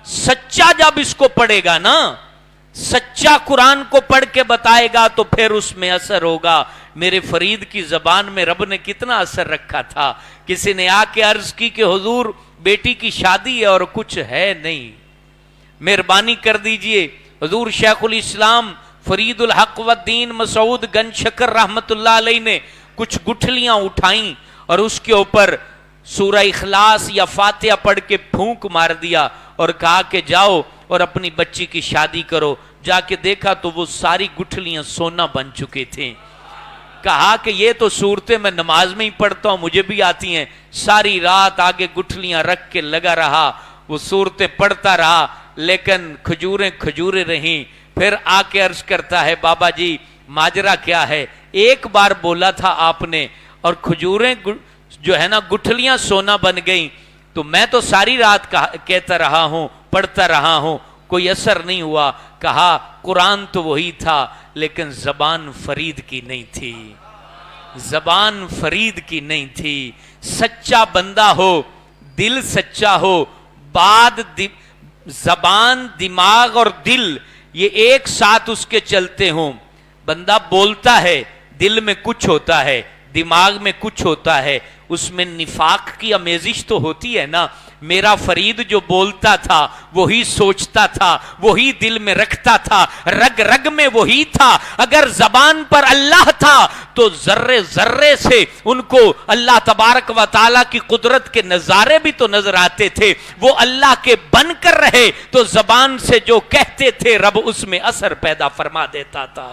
सच्चा जब इसको पढ़ेगा ना, सच्चा कुरान को पढ़ के बताएगा तो फिर उसमें असर होगा। मेरे फरीद की जबान में रब ने कितना असर रखा था। किसी ने आके अर्ज की कि हुजूर बेटी की शादी है और कुछ है नहीं, मेहरबानी कर दीजिए। हुजूर शेखुल इस्लाम फरीदुल हक व दीन मसूद गंज शकर रहमतुल्लाह अलैह ने कुछ गुठलियां उठाई और उसके ऊपर सूरह इखलास या फातिहा पढ़ के फूंक मार दिया और कहा कि जाओ और अपनी बच्ची की शादी करो। जाके देखा तो वो सारी गुठलियां सोना बन चुके थे। कहा कि ये तो सूरतें मैं नमाज में ही पढ़ता हूं, मुझे भी आती हैं। सारी रात आगे गुठलियां रख के लगा रहा, वो सूरतें पढ़ता रहा, लेकिन खजूरें खजूरें रहीं। फिर आके अर्ज करता है, बाबा जी माजरा क्या है? एक बार बोला था आपने और खजूरें जो है ना गुठलियां सोना बन गई, तो मैं तो सारी रात कहता रहा हूं, पढ़ता रहा हूं, कोई असर नहीं हुआ। कहा कुरान तो वही था लेकिन जबान फरीद की नहीं थी, जबान फरीद की नहीं थी। सच्चा बंदा हो, दिल सच्चा हो, जबान दिमाग और दिल ये एक साथ उसके चलते हों। बंदा बोलता है, दिल में कुछ होता है, दिमाग में कुछ होता है, उसमें निफाक की अमेजिश तो होती है ना। मेरा फरीद जो बोलता था वही सोचता था, वही दिल में रखता था, रग रग में वही था। अगर जबान पर अल्लाह था तो जर्रे जर्रे से उनको अल्लाह तबारक व ताला की कुदरत के नजारे भी तो नजर आते थे। वो अल्लाह के बनकर रहे तो जबान से जो कहते थे रब उसमें असर पैदा फरमा देता था।